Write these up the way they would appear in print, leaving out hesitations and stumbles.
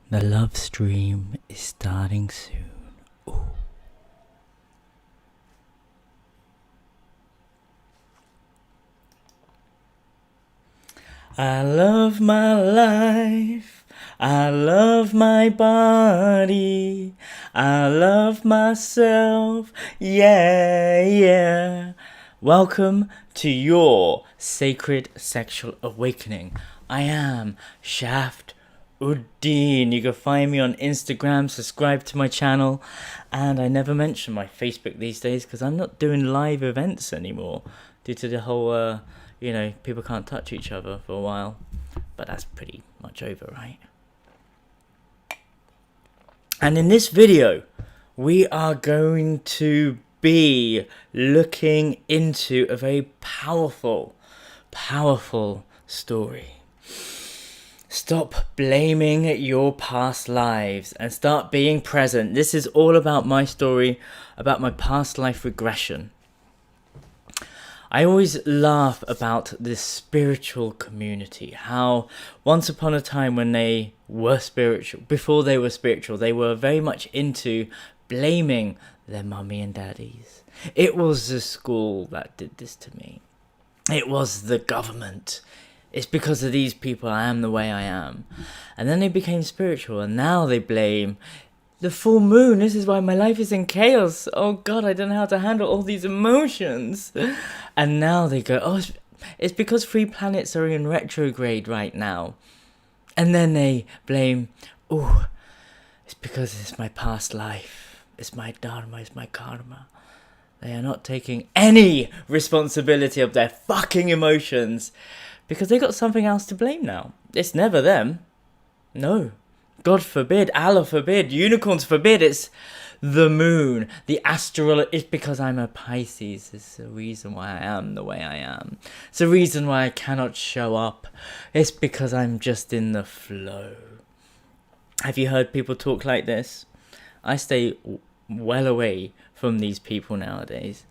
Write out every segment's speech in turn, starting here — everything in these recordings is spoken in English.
The love stream is starting soon. Ooh. I love my life. I love my body. I love myself. Yeah, yeah. Welcome to your Sacred Sexual Awakening. I am Shaft Uddin. You can find me on Instagram, subscribe to my channel, and I never mention my Facebook these days because I'm not doing live events anymore due to the whole, people can't touch each other for a while. But that's pretty much over, right? And in this video, we are going to be looking into a very powerful story. Stop blaming your past lives and start being present. This is all about my story, about my past life regression. I always laugh about this spiritual community, how once upon a time when they were spiritual, before they were spiritual, they were very much into blaming their mummy and daddies. It was the school that did this to me. It was the government. It's because of these people I am the way I am. And then they became spiritual and now they blame the full moon. This is why my life is in chaos. Oh God, I don't know how to handle all these emotions. And now they go, oh, it's because 3 planets are in retrograde right now. And then they blame, oh, it's because it's my past life. It's my dharma, it's my karma. They are not taking any responsibility of their fucking emotions because they got something else to blame now. It's never them. No. God forbid, Allah forbid, unicorns forbid, it's the moon, the astral. It's because I'm a Pisces. It's the reason why I am the way I am. It's the reason why I cannot show up. It's because I'm just in the flow. Have you heard people talk like this? I stay well away from these people nowadays.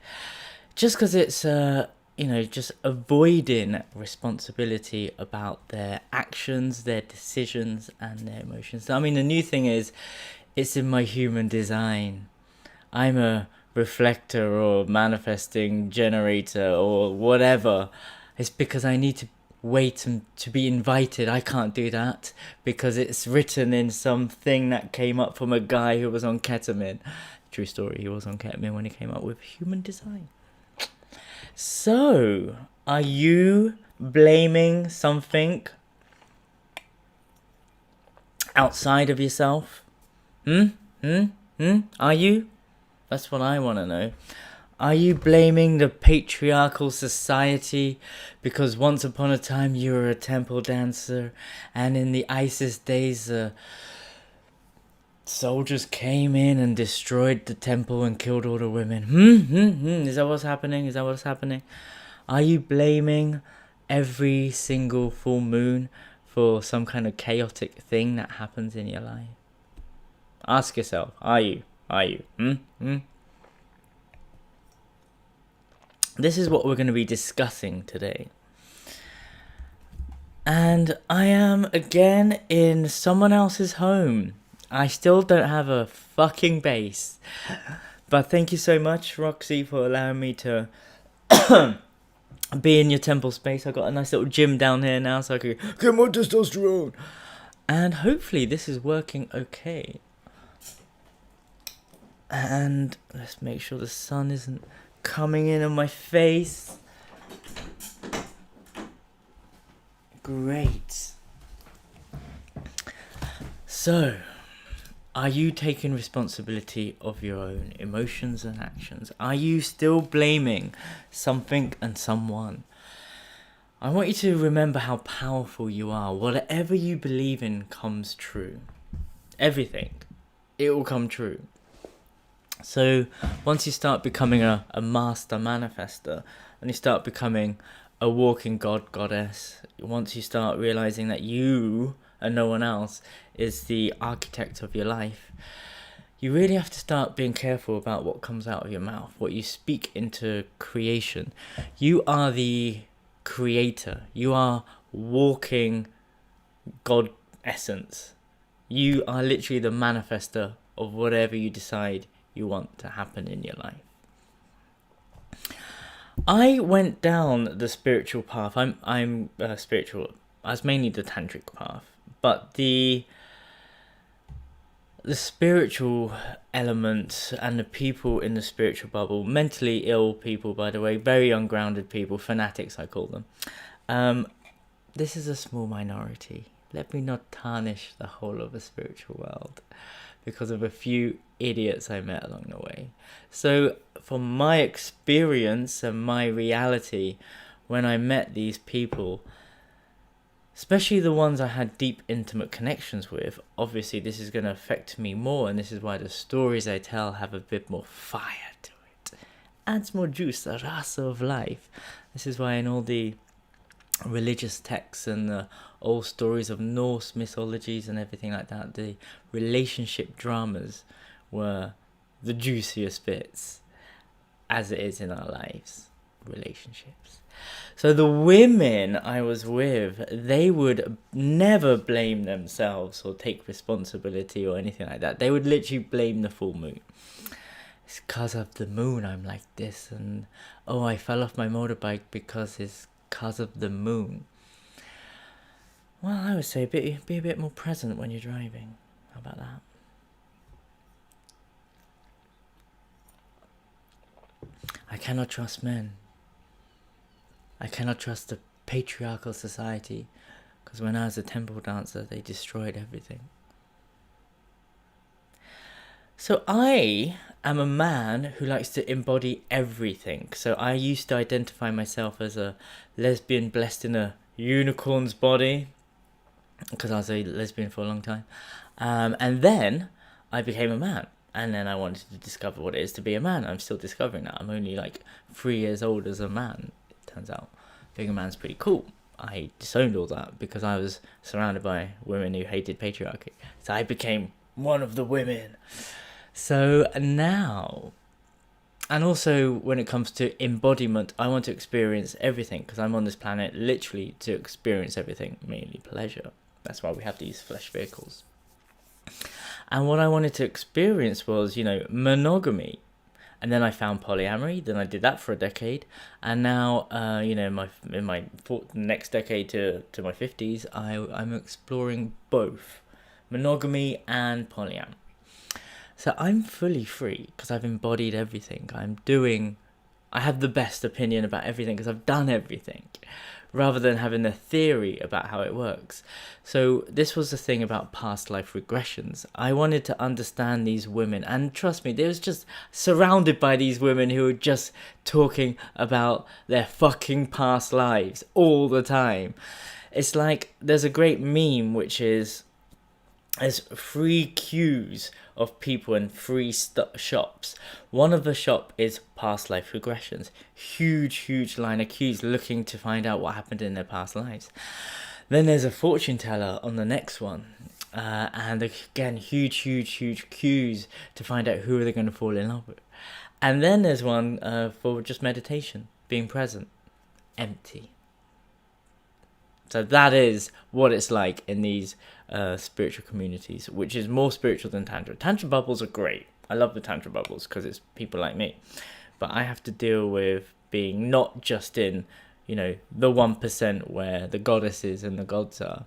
Just because it's just avoiding responsibility about their actions, their decisions, and their emotions. I mean, the new thing is, it's in my human design. I'm a reflector or manifesting generator or whatever. It's because I need to wait and to be invited. I can't do that because it's written in something that came up from a guy who was on ketamine. True story, he was on ketamine when he came up with human design. So, are you blaming something outside of yourself? Are you? That's what I want to know. Are you blaming the patriarchal society because once upon a time you were a temple dancer and in the ISIS days soldiers came in and destroyed the temple and killed all the women? Is that what's happening? Is that what's happening? Are you blaming every single full moon for some kind of chaotic thing that happens in your life? Ask yourself, are you? This is what we're going to be discussing today. And I am again in someone else's home. I still don't have a fucking base. But thank you so much, Roxy, for allowing me to be in your temple space. I got a nice little gym down here now so I can get more testosterone. And hopefully this is working okay. And let's make sure the sun isn't coming in on my face. Great. So, are you taking responsibility of your own emotions and actions? Are you still blaming something and someone? I want you to remember how powerful you are. Whatever you believe in comes true. Everything. It will come true. So once you start becoming a master manifester and you start becoming a walking goddess, once you start realizing that you and no one else is the architect of your life, you really have to start being careful about what comes out of your mouth, what you speak into creation. You are the creator. You are walking God essence. You are literally the manifester of whatever you decide you want to happen in your life. I went down the spiritual path. I'm spiritual. I was mainly the tantric path, but the spiritual element and the people in the spiritual bubble, mentally ill people, by the way, very ungrounded people, fanatics I call them. This is a small minority. Let me not tarnish the whole of the spiritual world because of a few idiots I met along the way. So from my experience and my reality, when I met these people, especially the ones I had deep, intimate connections with, obviously this is going to affect me more, and this is why the stories I tell have a bit more fire to it. Adds more juice, the rasa of life. This is why in all the religious texts and the old stories of Norse mythologies and everything like that, the relationship dramas were the juiciest bits, as it is in our lives, relationships. So the women I was with, they would never blame themselves or take responsibility or anything like that. They would literally blame the full moon. It's because of the moon I'm like this, and oh, I fell off my motorbike because it's because of the moon. Well, I would say be a bit more present when you're driving. How about that? I cannot trust men. I cannot trust the patriarchal society, because when I was a temple dancer, they destroyed everything. So I am a man who likes to embody everything. So I used to identify myself as a lesbian blessed in a unicorn's body, because I was a lesbian for a long time. And then I became a man. And then I wanted to discover what it is to be a man. I'm still discovering that. I'm only like 3 years old as a man. It turns out being a man's pretty cool. I disowned all that because I was surrounded by women who hated patriarchy. So I became one of the women. So now, and also when it comes to embodiment, I want to experience everything, because I'm on this planet literally to experience everything, mainly pleasure. That's why we have these flesh vehicles. And what I wanted to experience was, monogamy. And then I found polyamory. Then I did that for a decade. And now, in my next decade to my 50s, I'm exploring both monogamy and polyamory. So I'm fully free because I've embodied everything. I have the best opinion about everything because I've done everything, rather than having a theory about how it works. So this was the thing about past life regressions. I wanted to understand these women, and trust me, they was just surrounded by these women who were just talking about their fucking past lives all the time. It's like there's a great meme which is there's 3 queues of people in 3 shops. One of the shop is past life regressions. Huge line of queues looking to find out what happened in their past lives. Then there's a fortune teller on the next one. And again, huge queues to find out who are they going to fall in love with. And then there's one for just meditation, being present, empty. So that is what it's like in these spiritual communities, which is more spiritual than Tantra. Tantra bubbles are great. I love the Tantra bubbles because it's people like me. But I have to deal with being not just in, the 1% where the goddesses and the gods are,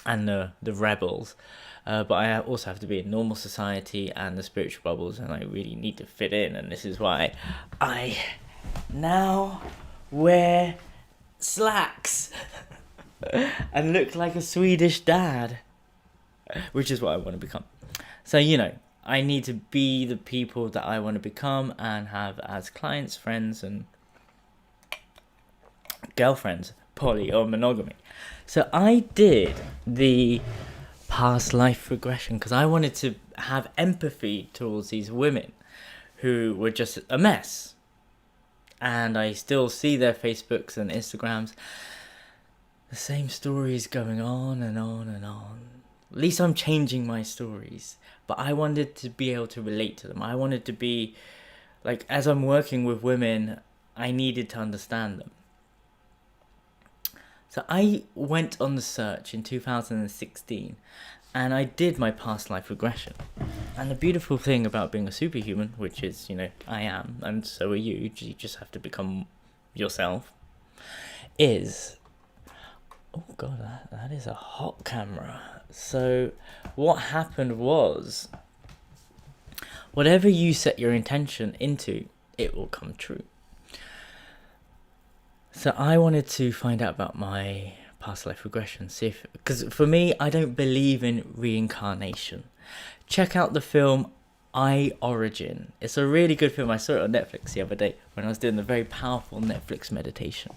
and the rebels. But I also have to be in normal society and the spiritual bubbles, and I really need to fit in. And this is why I now wear slacks and look like a Swedish dad, which is what I want to become. So I need to be the people that I want to become and have as clients, friends, and girlfriends, poly or monogamy. So I did the past life regression because I wanted to have empathy towards these women who were just a mess. And I still see their Facebooks and Instagrams. The same stories going on and on and on. At least I'm changing my stories. But I wanted to be able to relate to them. I wanted to be, like, as I'm working with women, I needed to understand them. So I went on the search in 2016. and I did my past life regression. And the beautiful thing about being a superhuman, which is, I am, and so are you just have to become yourself, is... Oh god, that is a hot camera. So what happened was, whatever you set your intention into, it will come true. So I wanted to find out about my past life regression, because for me, I don't believe in reincarnation. Check out the film I Origin. It's a really good film. I saw it on Netflix the other day when I was doing the very powerful Netflix meditation.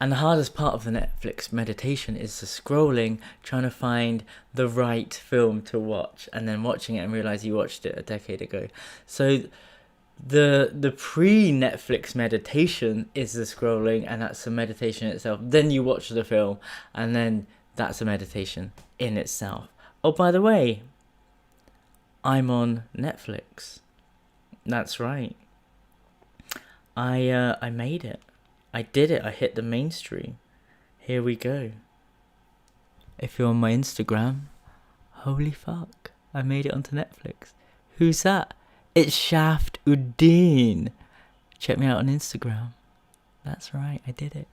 And the hardest part of the Netflix meditation is the scrolling, trying to find the right film to watch, and then watching it and realize you watched it a decade ago. So the pre-Netflix meditation is the scrolling, and that's the meditation itself. Then you watch the film, and then that's a meditation in itself. Oh, by the way, I'm on Netflix. That's right. I made it. I did it. I hit the mainstream. Here we go. If you're on my Instagram, holy fuck, I made it onto Netflix. Who's that? It's Shaft Uddin. Check me out on Instagram. That's right, I did it.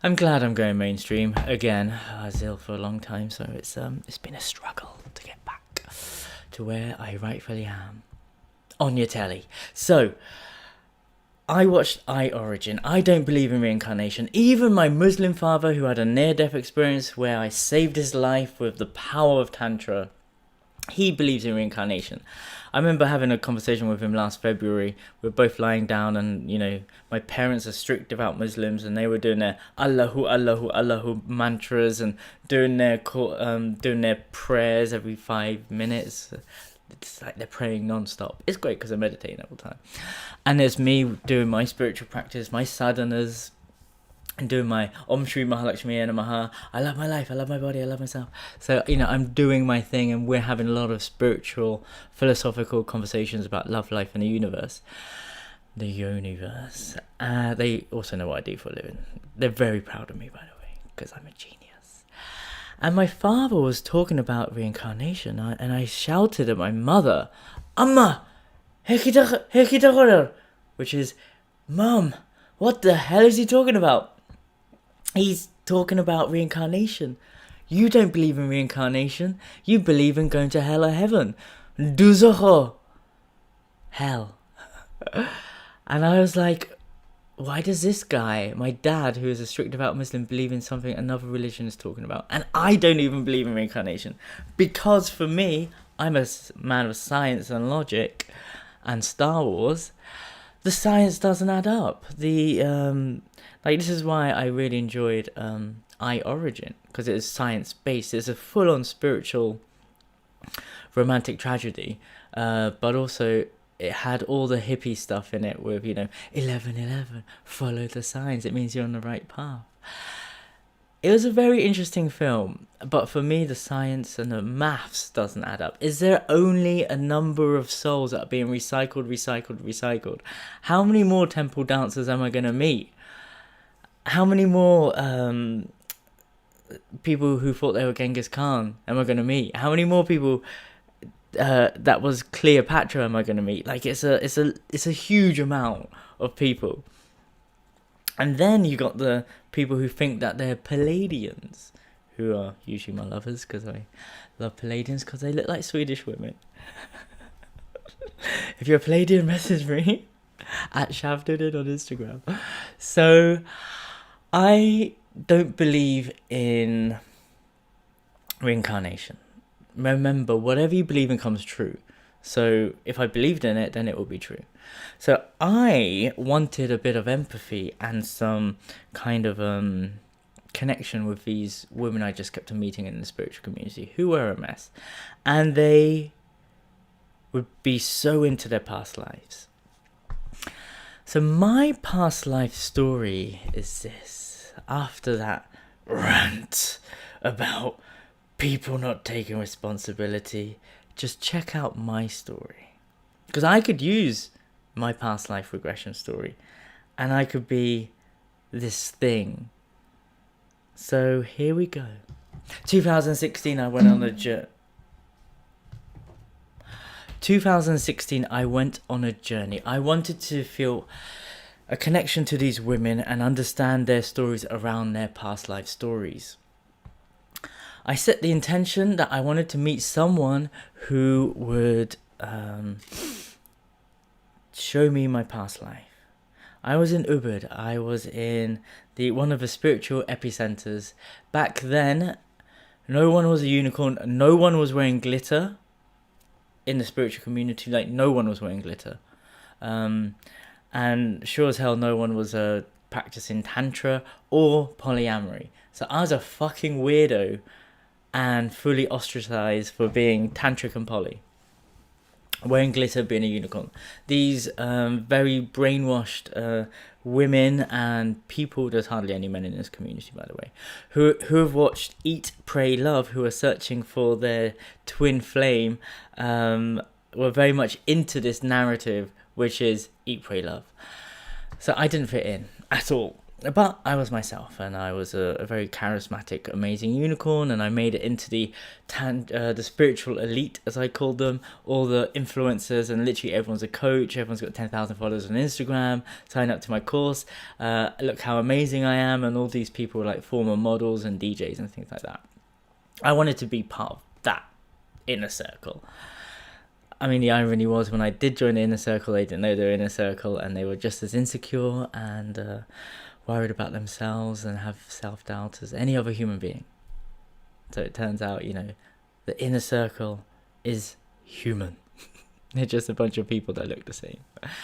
I'm glad I'm going mainstream again. I was ill for a long time, so it's been a struggle to get back to where I rightfully am. On your telly. So, I watched I Origin. I don't believe in reincarnation. Even my Muslim father, who had a near-death experience where I saved his life with the power of Tantra, he believes in reincarnation. I remember having a conversation with him last February. We were both lying down, and my parents are strict devout Muslims, and they were doing their Allahu Allahu Allahu mantras and doing their prayers every 5 minutes. It's like they're praying non-stop. It's great because they're meditating all the time. And there's me doing my spiritual practice, my sadhanas, and doing my Om Shri Mahalakshmi Namaha. I love my life, I love my body, I love myself. So, I'm doing my thing, and we're having a lot of spiritual, philosophical conversations about love, life, and the universe. The universe. They also know what I do for a living. They're very proud of me, by the way, because I'm a genius. And my father was talking about reincarnation, and I shouted at my mother, Amma, which is, Mum, what the hell is he talking about? He's talking about reincarnation. You don't believe in reincarnation. You believe in going to hell or heaven. Duzoho. Hell. And I was like, why does this guy, my dad, who is a strict devout Muslim, believe in something another religion is talking about? And I don't even believe in reincarnation. Because for me, I'm a man of science and logic and Star Wars. The science doesn't add up. This is why I really enjoyed I Origin, because it is science-based. It's a full-on spiritual romantic tragedy, but also it had all the hippie stuff in it with, 1111, follow the signs. It means you're on the right path. It was a very interesting film, but for me, the science and the maths doesn't add up. Is there only a number of souls that are being recycled? How many more temple dancers am I going to meet? How many more people who thought they were Genghis Khan am I going to meet? How many more people that was Cleopatra am I going to meet? Like, it's a huge amount of people. And then you got the people who think that they're Palladians, who are usually my lovers, because I love Palladians because they look like Swedish women. If you're a Palladian, message me at Shaft Uddin on Instagram. So I don't believe in reincarnation. Remember, whatever you believe in comes true. So if I believed in it, then it will be true. So I wanted a bit of empathy and some kind of connection with these women I just kept on meeting in the spiritual community who were a mess. And they would be so into their past lives. So my past life story is this. After that rant about people not taking responsibility, just check out my story. Because I could use my past life regression story and I could be this thing. So here we go. 2016, I went on a journey. 2016, I went on a journey. I wanted to feel a connection to these women and understand their stories around their past life stories. I set the intention that I wanted to meet someone who would show me my past life. I was in Ubud. I was in one of the spiritual epicenters. Back then, no one was a unicorn. No one was wearing glitter in the spiritual community. Like, no one was wearing glitter. And sure as hell, no one was practicing tantra or polyamory. So I was a fucking weirdo and fully ostracized for being tantric and poly. Wearing glitter, being a unicorn. These very brainwashed women and people, there's hardly any men in this community, by the way, who have watched Eat, Pray, Love, who are searching for their twin flame, were very much into this narrative, which is Eat, Pray, Love. So I didn't fit in at all. But I was myself, and I was a very charismatic, amazing unicorn, and I made it into the spiritual elite, as I called them, all the influencers, and literally everyone's a coach, everyone's got 10,000 followers on Instagram, sign up to my course, look how amazing I am, and all these people were like former models and DJs and things like that. I wanted to be part of that inner circle. I mean, the irony was when I did join the inner circle, they didn't know their inner circle, and they were just as insecure and worried about themselves and have self-doubt as any other human being. So it turns out, the inner circle is human. They're just a bunch of people that look the same.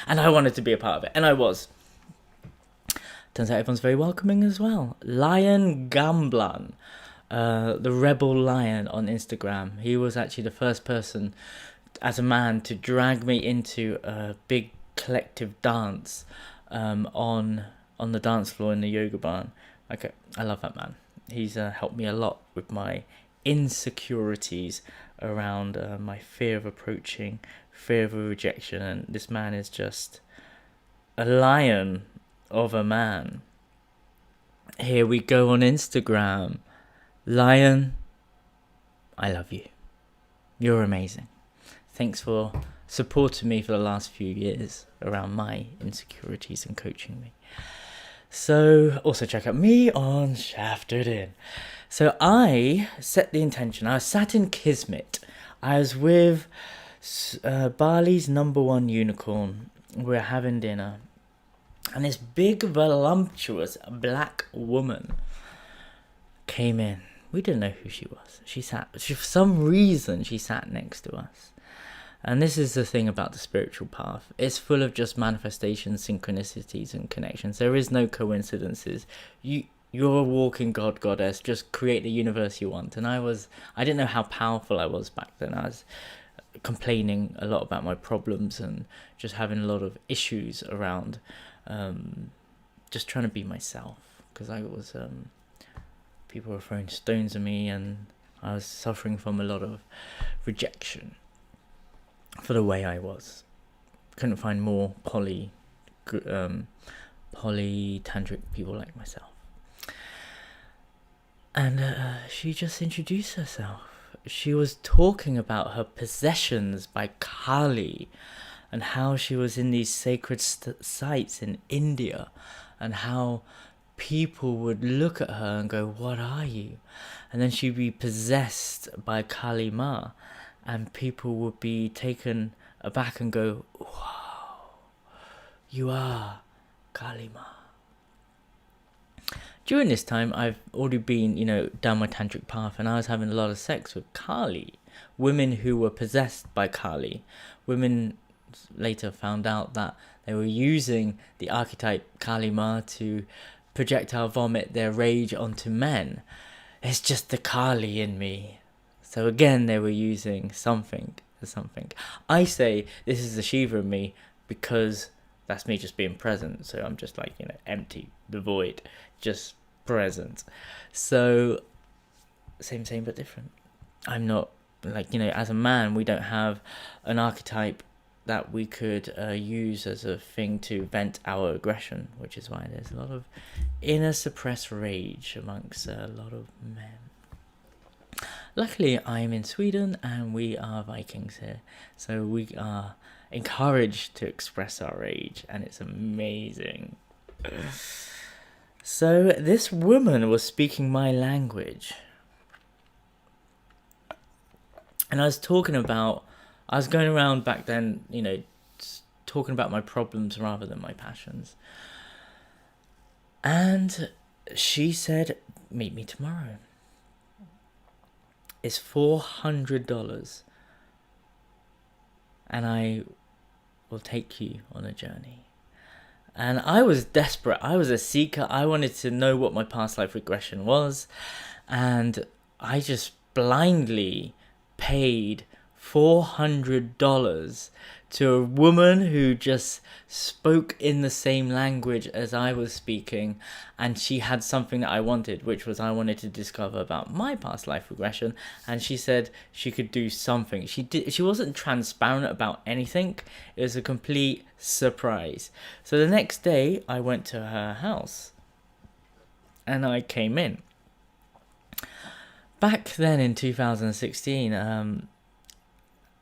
And I wanted to be a part of it, and I was. Turns out everyone's very welcoming as well. Lion Gamblan, the rebel lion on Instagram. He was actually the first person as a man to drag me into a big collective dance on the dance floor in the yoga barn. Okay, I love that man. He's helped me a lot with my insecurities around my fear of approaching, fear of rejection, and this man is just a lion of a man. Here we go on Instagram. Lion, I love you. You're amazing. Thanks for supporting me for the last few years around my insecurities and coaching me. So, also check out me on Shaft Uddin. So I set the intention. I was sat in Kismet. I was with Bali's #1 unicorn. We're having dinner. And this big, voluptuous black woman came in. We didn't know who she was. For some reason, she sat next to us. And this is the thing about the spiritual path. It's full of just manifestations, synchronicities, and connections. There is no coincidences. You're a walking god, goddess. Just create the universe you want. And I didn't know how powerful I was back then. I was complaining a lot about my problems and just having a lot of issues around just trying to be myself. Because I was, people were throwing stones at me, and I was suffering from a lot of rejection for the way I was. Couldn't find more poly tantric people like myself. And she just introduced herself. She was talking about her possessions by Kali, and how she was in these sacred sites in India, and how people would look at her and go, "What are you?" And then she'd be possessed by Kali Ma, and people would be taken aback and go, "Wow, you are Kali Ma." During this time, I've already been, down my tantric path, and I was having a lot of sex with Kali. Women who were possessed by Kali. Women later found out that they were using the archetype Kali Ma to projectile vomit their rage onto men. It's just the Kali in me. So again, they were using something. I say this is the Shiva in me because that's me just being present. So I'm just like, empty, devoid, just present. So same but different. I'm not like, as a man, we don't have an archetype that we could use as a thing to vent our aggression, which is why there's a lot of inner suppressed rage amongst a lot of men. Luckily, I'm in Sweden and we are Vikings here. So we are encouraged to express our rage, and it's amazing. So this woman was speaking my language. And I was going around back then, talking about my problems rather than my passions. And she said, meet me tomorrow. It's $400. And I will take you on a journey. And I was desperate. I was a seeker. I wanted to know what my past life regression was. And I just blindly paid $400 to a woman who just spoke in the same language as I was speaking, and she had something that I wanted, which was I wanted to discover about my past life regression, and she said she could do something. She wasn't transparent about anything. It was a complete surprise. So the next day I went to her house and I came in. Back then in 2016,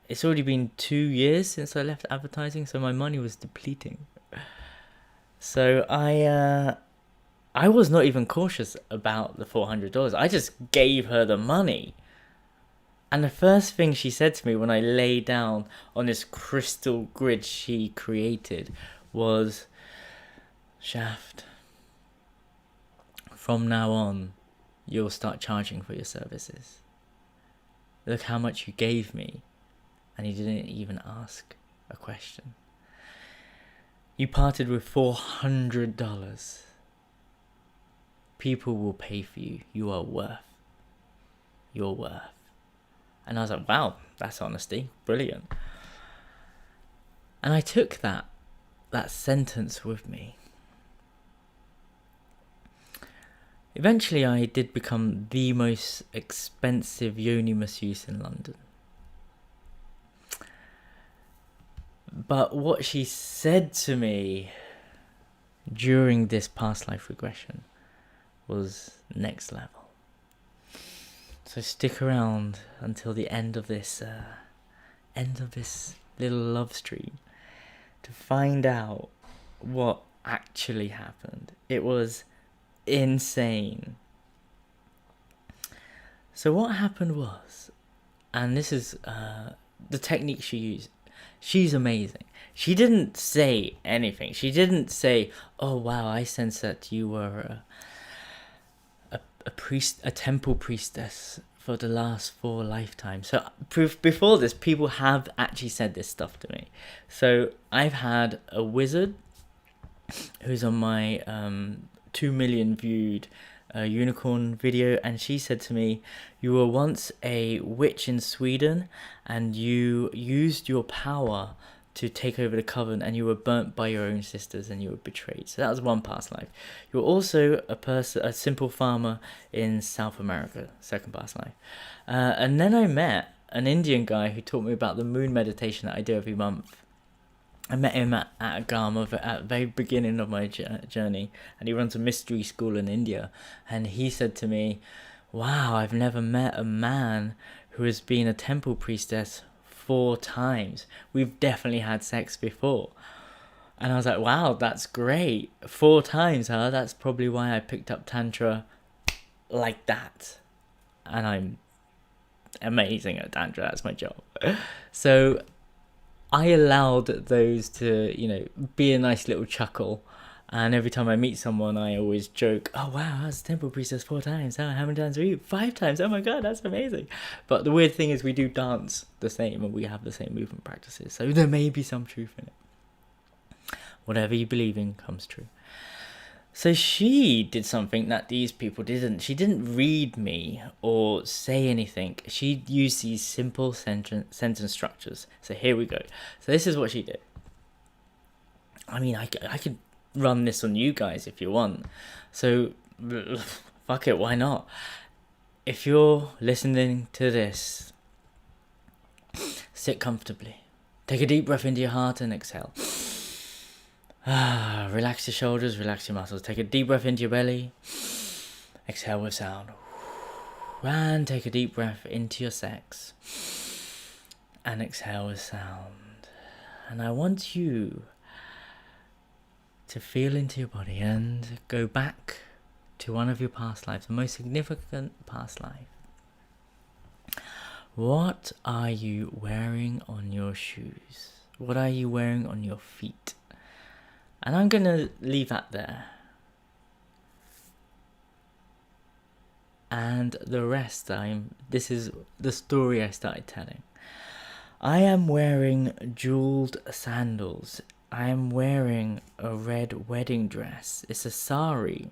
it's already been 2 years since I left advertising, so my money was depleting. So I was not even cautious about the $400. I just gave her the money. And the first thing she said to me when I lay down on this crystal grid she created was, Shaft, from now on, you'll start charging for your services. Look how much you gave me. And you didn't even ask a question. You parted with $400. People will pay for you. You are worth. You're worth. And I was like, wow, that's honesty. Brilliant. And I took that sentence with me. Eventually, I did become the most expensive yoni masseuse in London. But what she said to me during this past life regression was next level. So stick around until the end of this little love stream to find out what actually happened. It was insane. So what happened was, and this is the technique she used. She's amazing. She didn't say anything. She didn't say, "Oh wow, I sense that you were a temple priestess for the last 4 lifetimes." So before this, people have actually said this stuff to me. So I've had a wizard who's on my 2 million viewed unicorn video, and she said to me, you were once a witch in Sweden and you used your power to take over the coven, and you were burnt by your own sisters and you were betrayed. So that was one past life. You were also a simple farmer in South America, second past life. And then I met an Indian guy who taught me about the moon meditation that I do every month. I met him at Agama at the very beginning of my journey, and he runs a mystery school in India. And he said to me, wow, I've never met a man who has been a temple priestess 4 times. We've definitely had sex before. And I was like, wow, that's great. 4 times, huh? That's probably why I picked up Tantra like that. And I'm amazing at Tantra. That's my job. So I allowed those to, be a nice little chuckle. And every time I meet someone, I always joke, oh, wow, that's temple priestess 4 times. Oh, how many times are you? 5 times. Oh, my God, that's amazing. But the weird thing is we do dance the same and we have the same movement practices. So there may be some truth in it. Whatever you believe in comes true. So she did something that these people didn't. She didn't read me or say anything. She used these simple sentence structures. So here we go. So this is what she did. I mean, I could run this on you guys if you want. So, fuck it, why not? If you're listening to this, sit comfortably. Take a deep breath into your heart and exhale. Relax your shoulders, relax your muscles. Take a deep breath into your belly. Exhale with sound. And take a deep breath into your sex. And exhale with sound. And I want you to feel into your body and go back to one of your past lives, the most significant past life. What are you wearing on your shoes? What are you wearing on your feet? And I'm going to leave that there. And the rest, this is the story I started telling. I am wearing jeweled sandals. I am wearing a red wedding dress. It's a sari.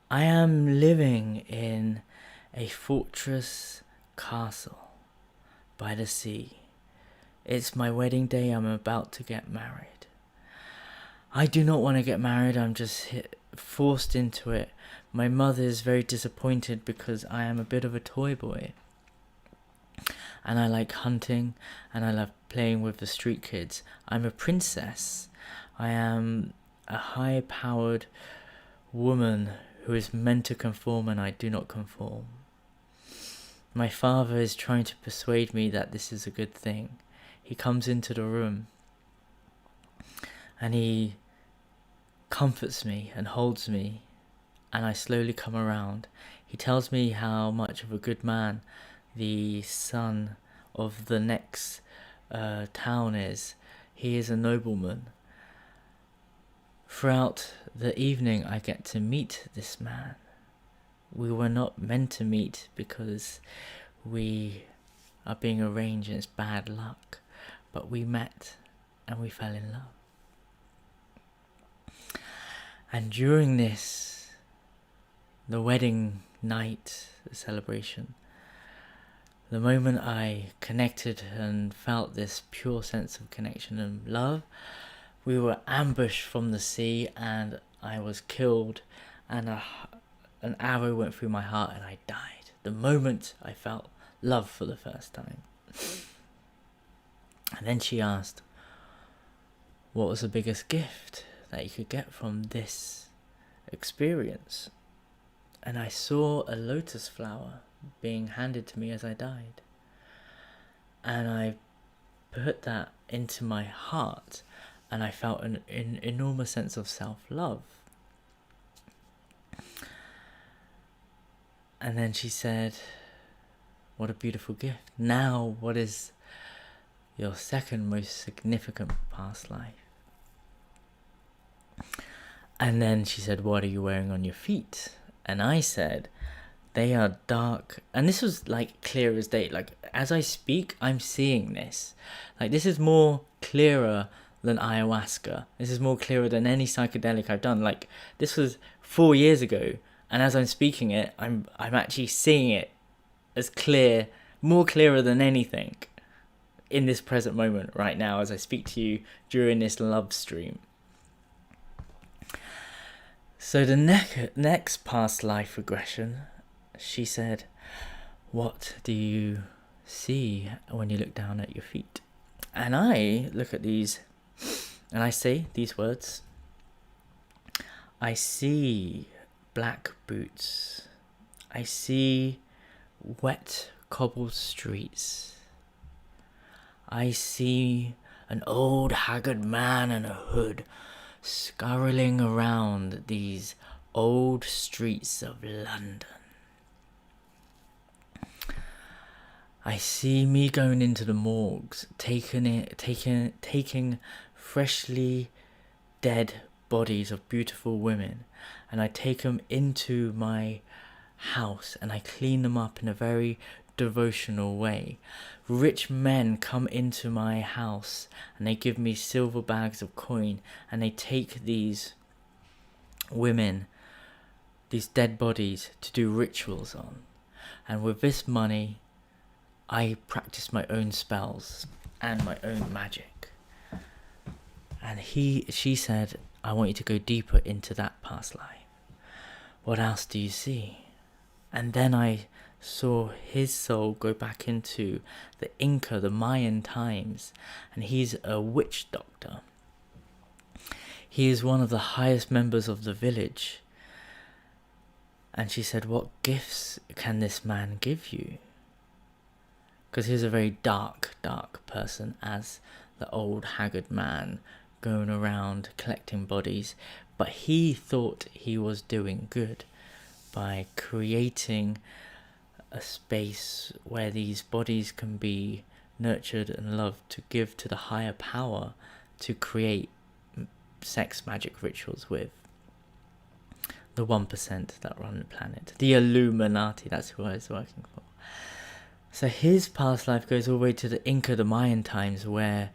I am living in a fortress castle by the sea. It's my wedding day. I'm about to get married. I do not want to get married. I'm just forced into it. My mother is very disappointed because I am a bit of a toy boy. And I like hunting and I love playing with the street kids. I'm a princess. I am a high-powered woman who is meant to conform, and I do not conform. My father is trying to persuade me that this is a good thing. He comes into the room and he comforts me and holds me, and I slowly come around. He tells me how much of a good man the son of the next town is. He is a nobleman. Throughout the evening I get to meet this man. We were not meant to meet because we are being arranged and it's bad luck. But we met and we fell in love. And during this, the wedding night, the celebration, the moment I connected and felt this pure sense of connection and love, we were ambushed from the sea and I was killed, and an arrow went through my heart and I died. The moment I felt love for the first time. And then she asked, what was the biggest gift that you could get from this experience? And I saw a lotus flower being handed to me as I died. And I put that into my heart and I felt an enormous sense of self-love. And then she said, what a beautiful gift. Now, what is your second most significant past life? And then she said, what are you wearing on your feet? And I said, they are dark. And this was like clear as day. Like as I speak, I'm seeing this. Like this is more clearer than ayahuasca. This is more clearer than any psychedelic I've done. Like this was 4 years ago. And as I'm speaking it, I'm actually seeing it as clear, more clearer than anything in this present moment right now as I speak to you during this love stream. So the next past life regression, she said, what do you see when you look down at your feet? And I look at these and I say these words. I see black boots. I see wet cobbled streets. I see an old haggard man in a hood scurrying around these old streets of London. I see me going into the morgues, taking freshly dead bodies of beautiful women, and I take them into my house and I clean them up in a very devotional way. Rich men come into my house and they give me silver bags of coin, and they take these women, these dead bodies, to do rituals on. And with this money, I practice my own spells and my own magic. And she said, I want you to go deeper into that past life. What else do you see? And then I saw his soul go back into the Inca, the Mayan times, and he's a witch doctor. He is one of the highest members of the village. And she said, what gifts can this man give you? Because he was a very dark person, as the old haggard man going around collecting bodies. But he thought he was doing good by creating a space where these bodies can be nurtured and loved to give to the higher power to create sex magic rituals with. The 1% that run the planet. The Illuminati, that's who I was working for. So his past life goes all the way to the Inca, the Mayan times, where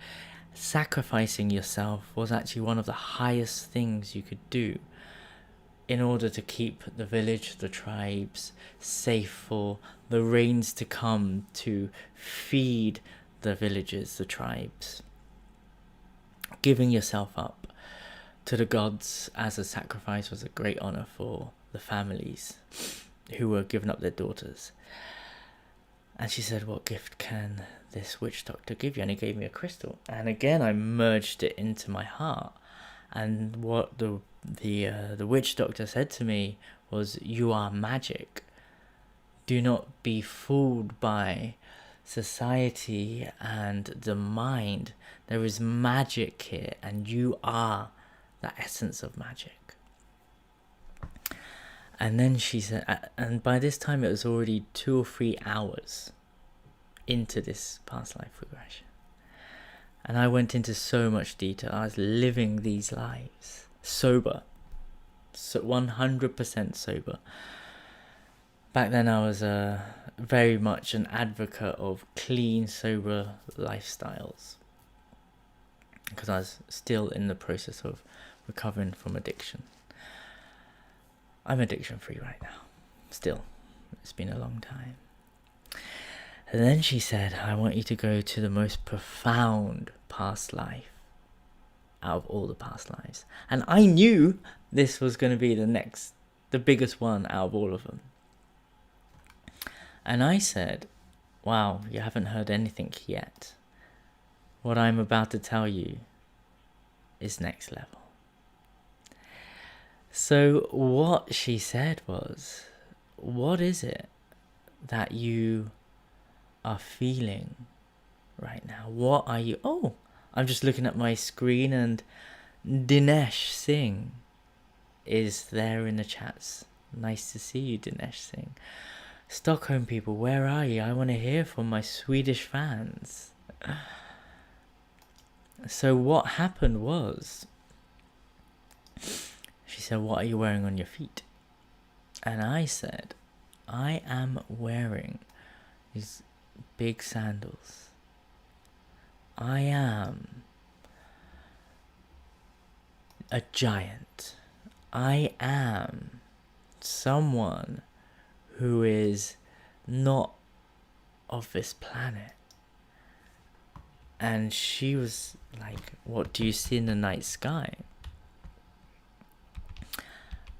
sacrificing yourself was actually one of the highest things you could do in order to keep the village, the tribes, safe for the rains to come to feed the villages, the tribes. Giving yourself up to the gods as a sacrifice was a great honor for the families who were giving up their daughters. And she said, what gift can this witch doctor give you? And he gave me a crystal. And again, I merged it into my heart. And what the witch doctor said to me was, you are magic. Do not be fooled by society and the mind. There is magic here, and you are the essence of magic. And then she said, and by this time it was already 2 or 3 hours into this past life regression. And I went into so much detail. I was living these lives sober, so 100% sober. Back then I was very much an advocate of clean, sober lifestyles, because I was still in the process of recovering from addiction. I'm addiction free right now, still. It's been a long time. And then she said, I want you to go to the most profound past life out of all the past lives. And I knew this was going to be the biggest one out of all of them. And I said, wow, you haven't heard anything yet. What I'm about to tell you is next level. So what she said was, what is it that you are feeling right now? What are you... Oh, I'm just looking at my screen and Dinesh Singh is there in the chats. Nice to see you, Dinesh Singh. Stockholm people, where are you? I want to hear from my Swedish fans. So what happened was, she said, what are you wearing on your feet? And I said, I am wearing these big sandals. I am a giant. I am someone who is not of this planet. And she was like, what do you see in the night sky?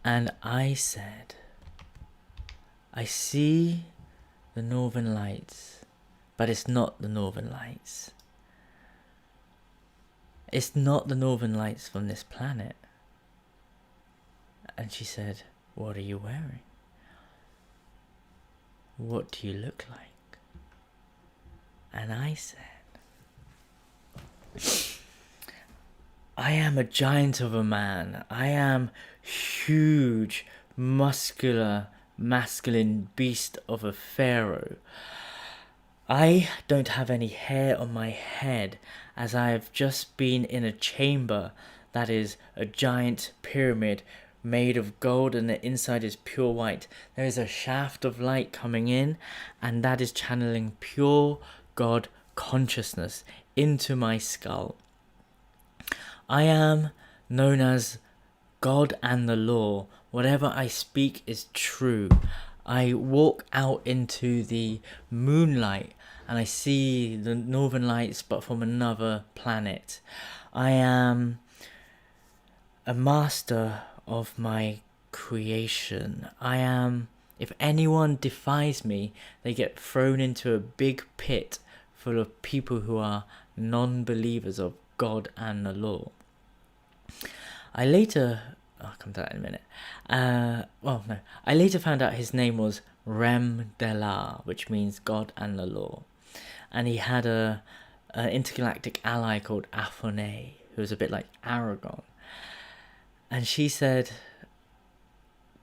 And I said, I see the northern lights, but it's not the northern lights. It's not the northern lights from this planet. And she said, what are you wearing? What do you look like? And I said, I am a giant of a man. I am huge, muscular, masculine beast of a pharaoh. I don't have any hair on my head, as I have just been in a chamber that is a giant pyramid made of gold, and the inside is pure white. There is a shaft of light coming in, and that is channeling pure God consciousness into my skull. I am known as God and the law. Whatever I speak is true. I walk out into the moonlight and I see the northern lights, but from another planet. I am a master of my creation. I am, if anyone defies me, they get thrown into a big pit full of people who are non-believers of God and the law. I later I'll come to that in a minute. Well, no. I later found out his name was Rem Delar, which means God and the Law. And he had an intergalactic ally called Aphone, who was a bit like Aragon. And she said,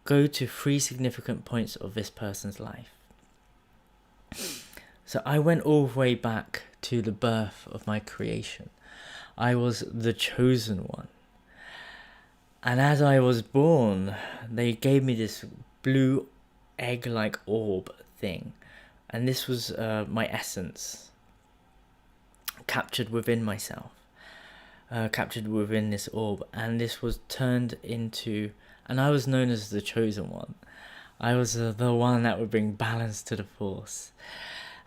go to 3 significant points of this person's life. So I went all the way back to the birth of my creation. I was the chosen one. And as I was born, they gave me this blue egg-like orb thing. And this was my essence, captured within myself, captured within this orb. And this was turned into, and I was known as the chosen one. I was the one that would bring balance to the force.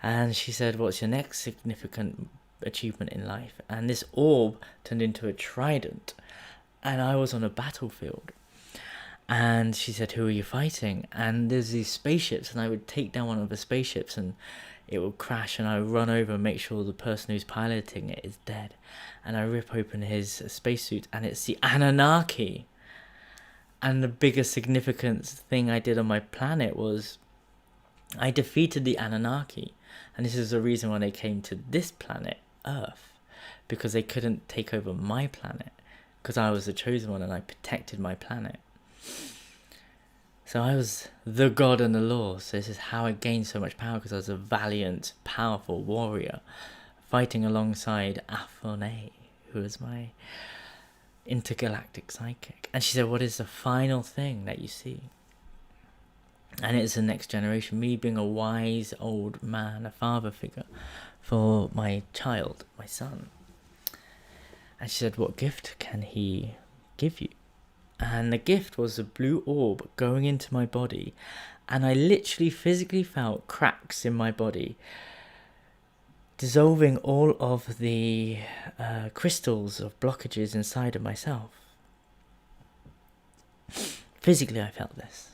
And she said, what's your next significant achievement in life? And this orb turned into a trident. And I was on a battlefield. And she said, who are you fighting? And there's these spaceships, and I would take down one of the spaceships and it would crash, and I would run over and make sure the person who's piloting it is dead. And I rip open his spacesuit, and it's the Anunnaki. And the biggest significant thing I did on my planet was I defeated the Anunnaki. And this is the reason why they came to this planet, Earth, because they couldn't take over my planet, because I was the chosen one and I protected my planet. So I was the God and the Law. So this is how I gained so much power, because I was a valiant, powerful warrior fighting alongside Aphone, who was my intergalactic psychic. And she said, what is the final thing that you see? And it's the next generation, me being a wise old man, a father figure for my child, my son. And she said, what gift can he give you? And the gift was a blue orb going into my body. And I literally physically felt cracks in my body, dissolving all of the crystals of blockages inside of myself. Physically, I felt this.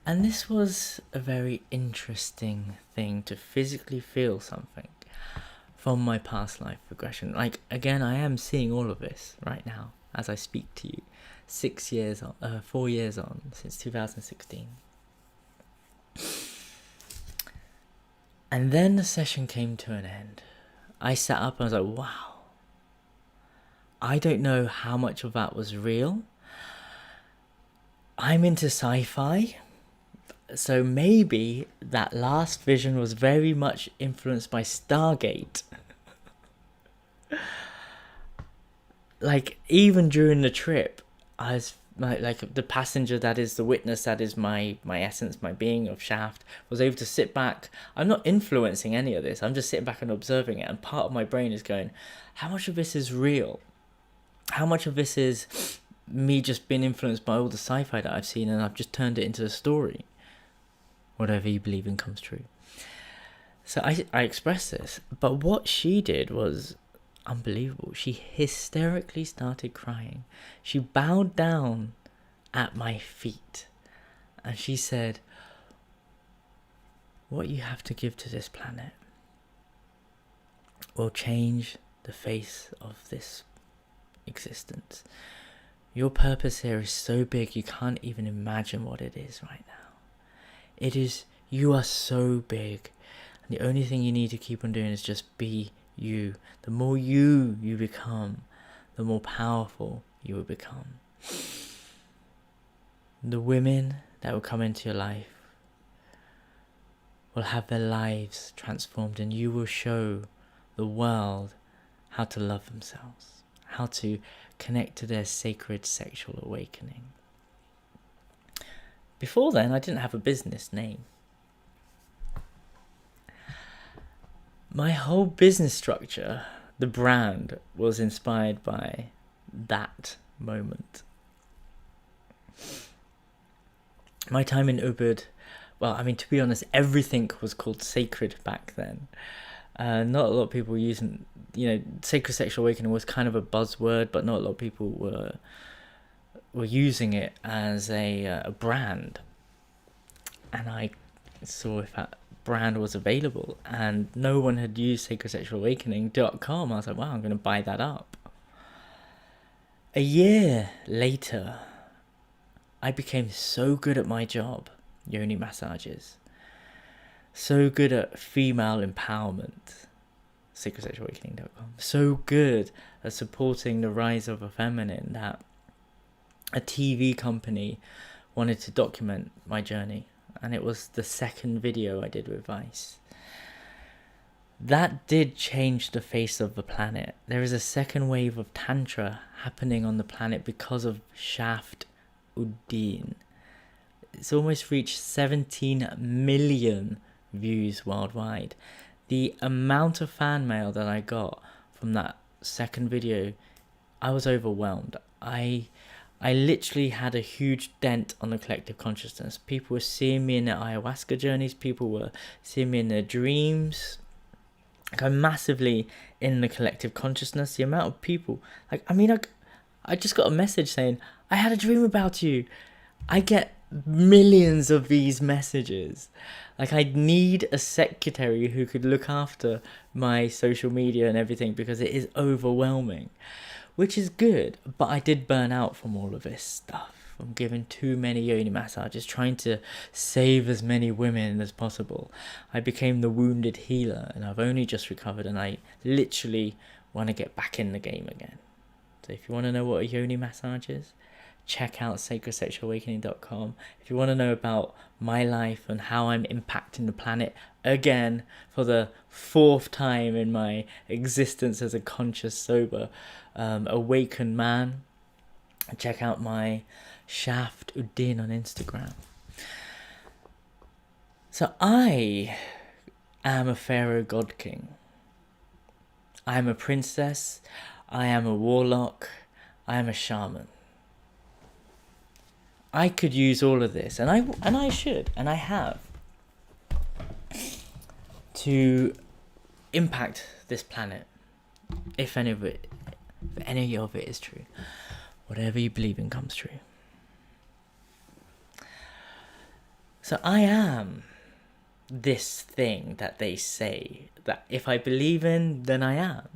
And this was a very interesting thing, to physically feel something from my past life regression. Like, again, I am seeing all of this right now as I speak to you. 4 years on, since 2016. And then the session came to an end. I sat up and I was like, wow. I don't know how much of that was real. I'm into sci-fi. So maybe that last vision was very much influenced by Stargate. Like, even during the trip, I was like the passenger that is the witness, that is my essence, my being of Shaft, was able to sit back. I'm not influencing any of this. I'm just sitting back and observing it. And part of my brain is going, how much of this is real? How much of this is me just being influenced by all the sci-fi that I've seen, and I've just turned it into a story? Whatever you believe in comes true. So I expressed this. But what she did was unbelievable. She hysterically started crying. She bowed down at my feet. And she said, what you have to give to this planet will change the face of this existence. Your purpose here is so big you can't even imagine what it is right now. It is, you are so big, and the only thing you need to keep on doing is just be you. The more you become, the more powerful you will become. The women that will come into your life will have their lives transformed, and you will show the world how to love themselves, how to connect to their sacred sexual awakening. Before then, I didn't have a business name. My whole business structure, the brand, was inspired by that moment. My time in Ubud, well, I mean, to be honest, everything was called sacred back then. Not a lot of people were using, sacred sexual awakening was kind of a buzzword, but not a lot of people were using it as a brand. And I saw if that brand was available, and no one had used sacredsexualawakening.com. I was like, wow, I'm going to buy that up. A year later, I became so good at my job, yoni massages, so good at female empowerment, sacredsexualawakening.com, so good at supporting the rise of a feminine that a TV company wanted to document my journey, and it was the second video I did with Vice. That did change the face of the planet. There is a second wave of Tantra happening on the planet because of Shaft Uddin. It's almost reached 17 million views worldwide. The amount of fan mail that I got from that second video, I was overwhelmed. I literally had a huge dent on the collective consciousness. People were seeing me in their ayahuasca journeys. People were seeing me in their dreams. Like, I'm massively in the collective consciousness. The amount of people, I just got a message saying, I had a dream about you. I get millions of these messages. Like, I need a secretary who could look after my social media and everything, because it is overwhelming, which is good. But I did burn out from all of this stuff. I'm giving too many yoni massages, trying to save as many women as possible. I became the wounded healer, and I've only just recovered, and I literally want to get back in the game again. So if you want to know what a yoni massage is, check out sacredsexualawakening.com. If you want to know about my life and how I'm impacting the planet again for the fourth time in my existence as a conscious, sober, awakened man, check out my Shaft Uddin on Instagram. So I am a pharaoh god king. I am a princess. I am a warlock. I am a shaman. I could use all of this, and I should, and I have, to impact this planet, if any of it is true. Whatever you believe in comes true. So I am this thing that they say that if I believe in, then I am.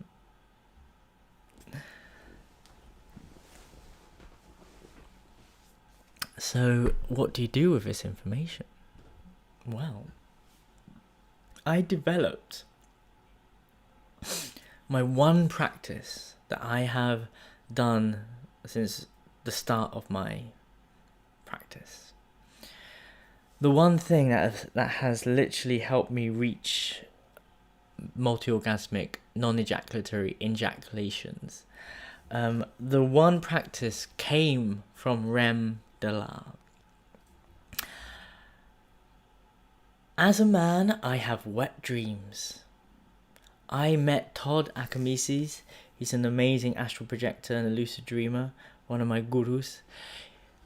So what do you do with this information? Well, I developed my one practice that I have done since the start of my practice. The one thing that has literally helped me reach multi-orgasmic, non-ejaculatory ejaculations. The one practice came from REM de la. As a man, I have wet dreams. I met Todd Akamesis. He's an amazing astral projector and a lucid dreamer, one of my gurus.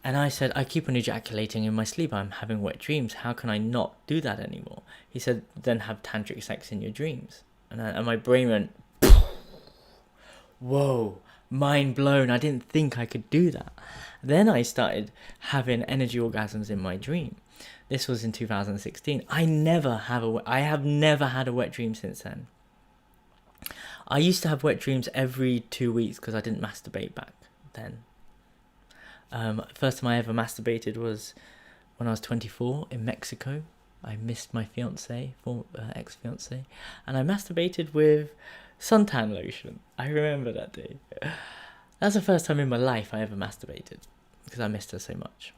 And I said, I keep on ejaculating in my sleep. I'm having wet dreams. How can I not do that anymore? He said, then have tantric sex in your dreams. And my brain went, whoa, mind blown. I didn't think I could do that. Then I started having energy orgasms in my dream. This was in 2016. I have never had a wet dream since then. I used to have wet dreams every 2 weeks because I didn't masturbate back then. First time I ever masturbated was when I was 24 in Mexico. I missed my ex-fiance, and I masturbated with suntan lotion. I remember that day. That's the first time in my life I ever masturbated because I missed her so much.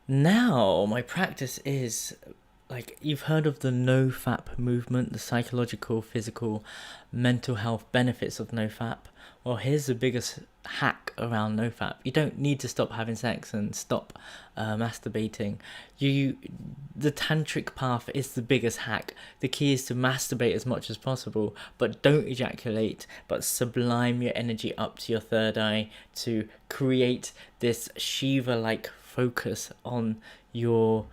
Now my practice is, like, you've heard of the NoFap movement, the psychological, physical, mental health benefits of NoFap. Well, here's the biggest hack around NoFap. You don't need to stop having sex and stop masturbating. The tantric path is the biggest hack. The key is to masturbate as much as possible, but don't ejaculate, but sublime your energy up to your third eye to create this Shiva-like focus on your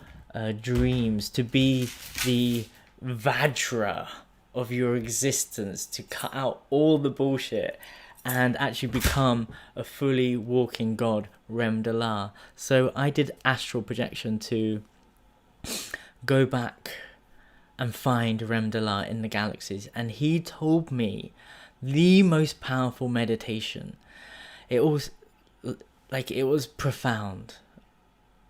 dreams, to be the Vajra of your existence, to cut out all the bullshit and actually become a fully walking god, Rem de la. So I did astral projection to go back and find Rem de la in the galaxies, and he told me The most powerful meditation. It was profound.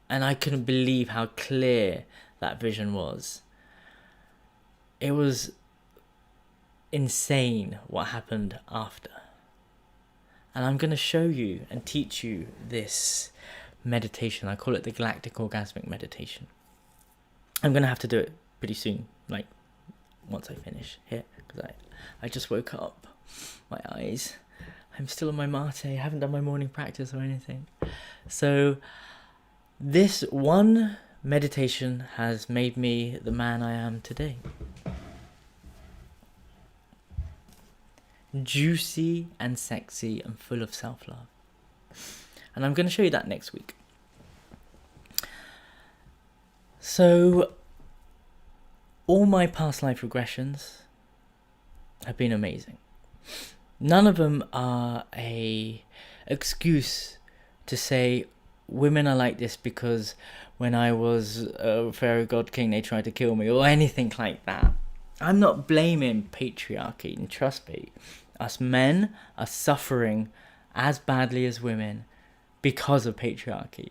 And I couldn't believe how clear that vision was. It was insane what happened after. And I'm going to show you and teach you this meditation. I call it the Galactic Orgasmic meditation. I'm going to have to do it pretty soon, like once I finish here, because I just woke up. My eyes, I'm still on my mate. I haven't done my morning practice or anything. So this one meditation has made me the man I am today. Juicy and sexy and full of self-love. And I'm going to show you that next week. So, all my past life regressions have been amazing. None of them are a excuse to say women are like this because when I was a Pharaoh God King they tried to kill me or anything like that. I'm not blaming patriarchy, and trust me, us men are suffering as badly as women because of patriarchy.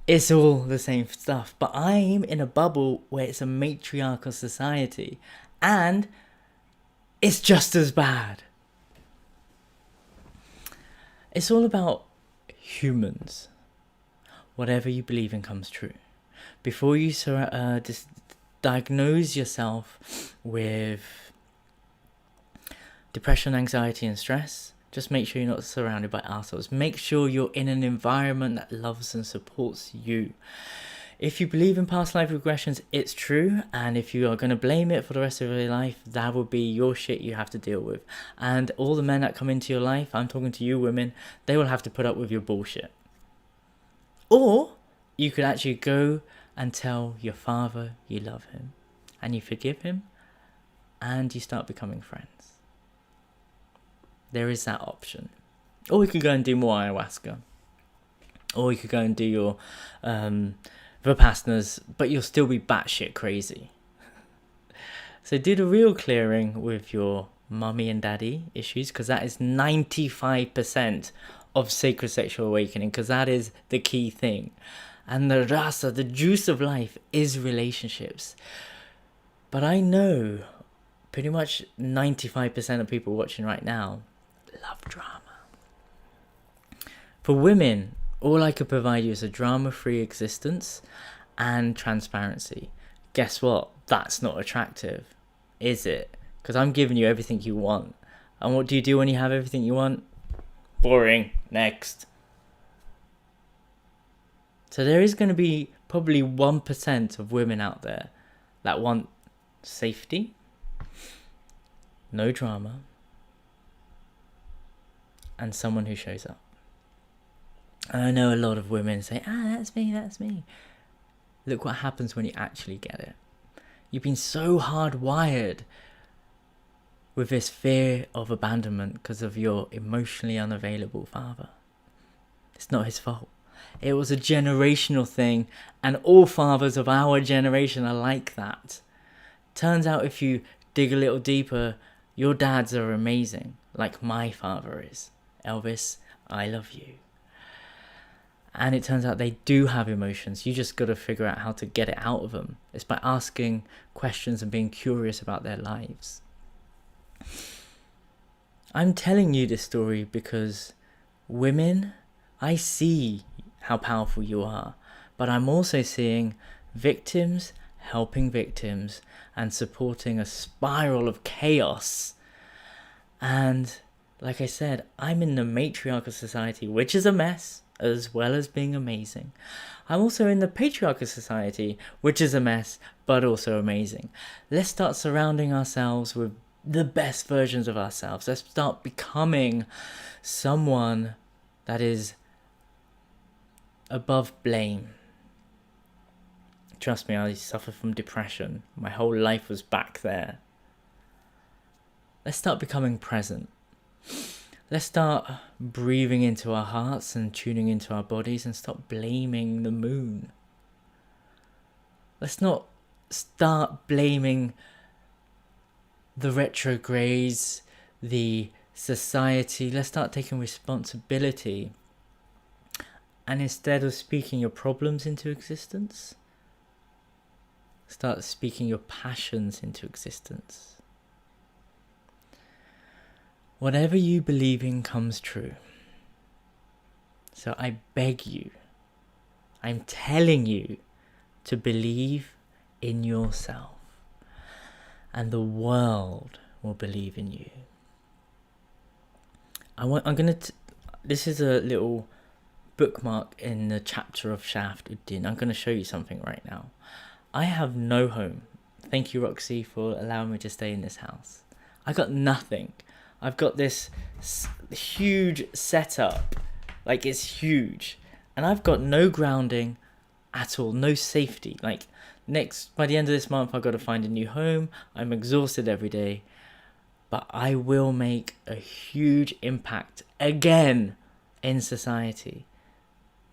It's all the same stuff, but I'm in a bubble where it's a matriarchal society and it's just as bad. It's all about humans. Whatever you believe in comes true. Before you diagnose yourself with depression, anxiety and stress, just make sure you're not surrounded by assholes. Make sure you're in an environment that loves and supports you. If you believe in past life regressions, it's true, and if you are going to blame it for the rest of your life, that will be your shit you have to deal with. And all the men that come into your life, I'm talking to you women, they will have to put up with your bullshit. Or you could actually go and tell your father you love him and you forgive him and you start becoming friends. There is that option. Or you could go and do more ayahuasca. Or you could go and do your Vipassanas, but you'll still be batshit crazy. So do the real clearing with your mummy and daddy issues, because that is 95% of sacred sexual awakening, because that is the key thing. And the rasa, the juice of life, is relationships. But I know pretty much 95% of people watching right now love drama. For women, all I could provide you is a drama-free existence and transparency. Guess what? That's not attractive, is it? Because I'm giving you everything you want. And what do you do when you have everything you want? Boring. Next. So there is going to be probably 1% of women out there that want safety, no drama, and someone who shows up. And I know a lot of women say, that's me. Look what happens when you actually get it. You've been so hardwired with this fear of abandonment because of your emotionally unavailable father. It's not his fault. It was a generational thing, and all fathers of our generation are like that. Turns out if you dig a little deeper, your dads are amazing, like my father is. Elvis, I love you. And it turns out they do have emotions. You just got to figure out how to get it out of them. It's by asking questions and being curious about their lives. I'm telling you this story because women, I see how powerful you are, but I'm also seeing victims helping victims and supporting a spiral of chaos. And like I said, I'm in the matriarchal society, which is a mess, as well as being amazing. I'm also in the patriarchal society, which is a mess, but also amazing. Let's start surrounding ourselves with the best versions of ourselves. Let's start becoming someone that is above blame. Trust me, I suffer from depression. My whole life was back there. Let's start becoming present. Let's start breathing into our hearts and tuning into our bodies and stop blaming the moon. Let's not start blaming the retrogrades, the society. Let's start taking responsibility. And instead of speaking your problems into existence, start speaking your passions into existence. Whatever you believe in comes true. So I beg you, I'm telling you to believe in yourself. And the world will believe in you. This is a little bookmark in the chapter of Shaft Uddin. I'm going to show you something right now. I have no home. Thank you, Roxy, for allowing me to stay in this house. I got nothing. I've got this huge setup. Like, it's huge. And I've got no grounding at all. No safety. Like, by the end of this month, I've got to find a new home. I'm exhausted every day. But I will make a huge impact again in society.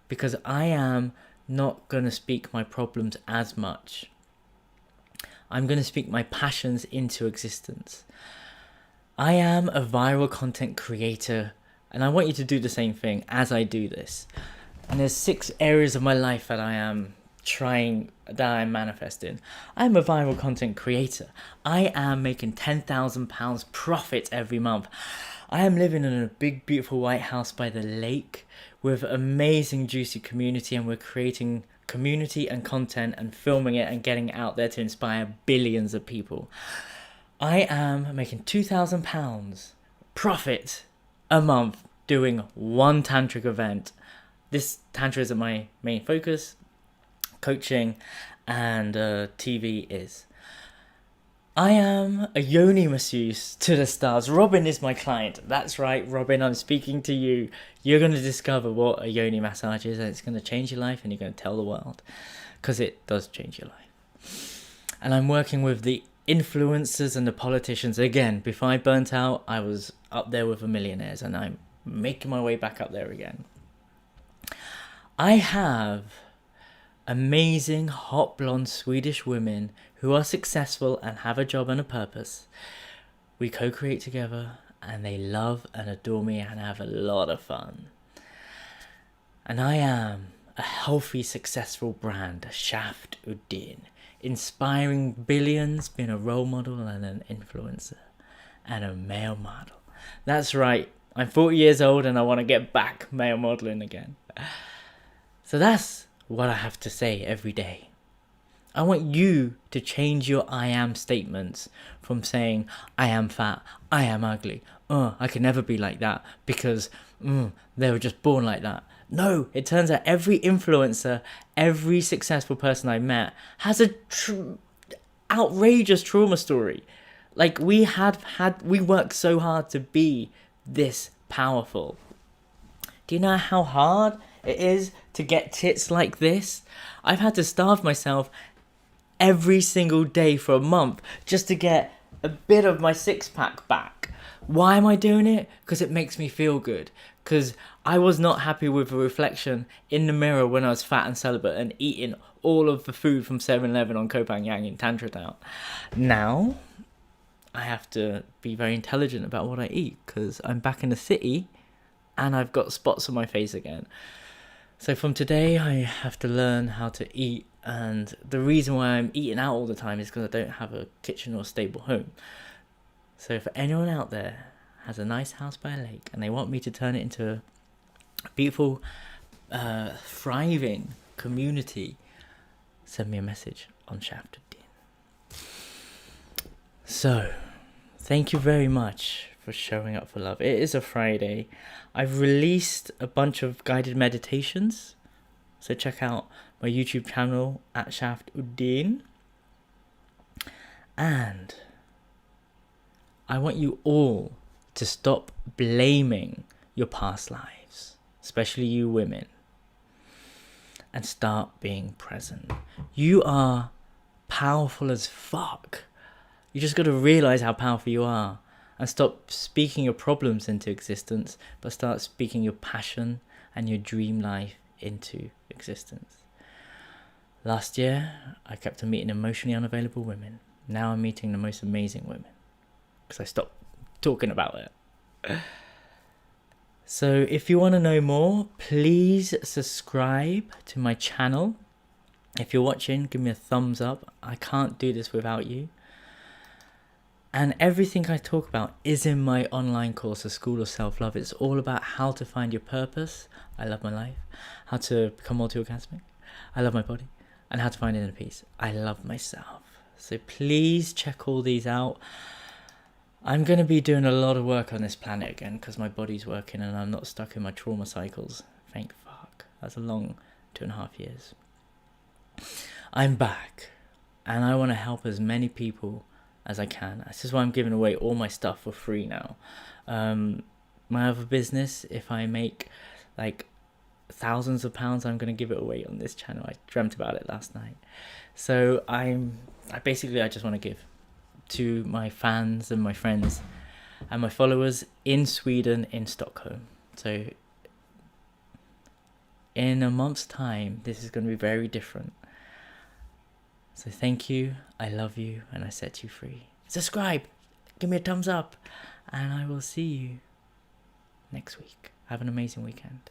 Because I am not going to speak my problems as much. I'm going to speak my passions into existence. I am a viral content creator, and I want you to do the same thing as I do this. And there's 6 areas of my life that I'm manifesting. I'm a viral content creator. I am making £10,000 profit every month. I am living in a big, beautiful white house by the lake with amazing, juicy community, and we're creating community and content and filming it and getting it out there to inspire billions of people. I am making £2,000 profit a month doing one tantric event. This tantra isn't my main focus. Coaching and TV is. I am a yoni masseuse to the stars. Robin is my client. That's right, Robin, I'm speaking to you. You're going to discover what a yoni massage is, and it's going to change your life, and you're going to tell the world, because it does change your life. And I'm working with the influencers and the politicians. Again, before I burnt out, I was up there with the millionaires, and I'm making my way back up there again. I have amazing hot blonde Swedish women who are successful and have a job and a purpose. We co-create together, and they love and adore me and have a lot of fun. And I am a healthy, successful brand, Shaft Uddin, inspiring billions, being a role model and an influencer and a male model. That's right, I'm 40 years old and I want to get back male modeling again. So that's what I have to say every day. I want you to change your I am statements from saying, I am fat, I am ugly, I can never be like that because they were just born like that. No, it turns out every influencer, every successful person I met has a outrageous trauma story. Like, we worked so hard to be this powerful. Do you know how hard it is to get tits like this? I've had to starve myself every single day for a month just to get a bit of my 6-pack back. Why am I doing it? Because it makes me feel good. Because I was not happy with the reflection in the mirror when I was fat and celibate and eating all of the food from 7-Eleven on Koh Phangan in Tantra Town. Now, I have to be very intelligent about what I eat because I'm back in the city and I've got spots on my face again. So from today, I have to learn how to eat. And the reason why I'm eating out all the time is because I don't have a kitchen or stable home. So for anyone out there has a nice house by a lake and they want me to turn it into a beautiful, thriving community, send me a message on Shaft Uddin. So, thank you very much for showing up for love. It is a Friday. I've released a bunch of guided meditations. So check out my YouTube channel at Shaft Uddin. And I want you all to stop blaming your past lives, especially you women, and start being present. You are powerful as fuck. You just got to realize how powerful you are and stop speaking your problems into existence, but start speaking your passion and your dream life into existence. Last year, I kept on meeting emotionally unavailable women. Now I'm meeting the most amazing women because I stopped talking about it. So if you want to know more, please subscribe to my channel. If you're watching, give me a thumbs up. I can't do this without you. And everything I talk about is in my online course, The School of Self-Love. It's all about how to find your purpose. I love my life. How to become multi-orgasmic. I love my body. And how to find inner peace. I love myself. So please check all these out. I'm going to be doing a lot of work on this planet again because my body's working and I'm not stuck in my trauma cycles. Thank fuck. That's a long 2.5 years. I'm back. And I want to help as many people as I can. This is why I'm giving away all my stuff for free now. My other business, if I make like thousands of pounds, I'm going to give it away on this channel. I dreamt about it last night. So I just want to give to my fans and my friends and my followers in Sweden, in Stockholm. So in a month's time, this is going to be very different. So thank you, I love you, and I set you free. Subscribe, give me a thumbs up, and I will see you next week. Have an amazing weekend.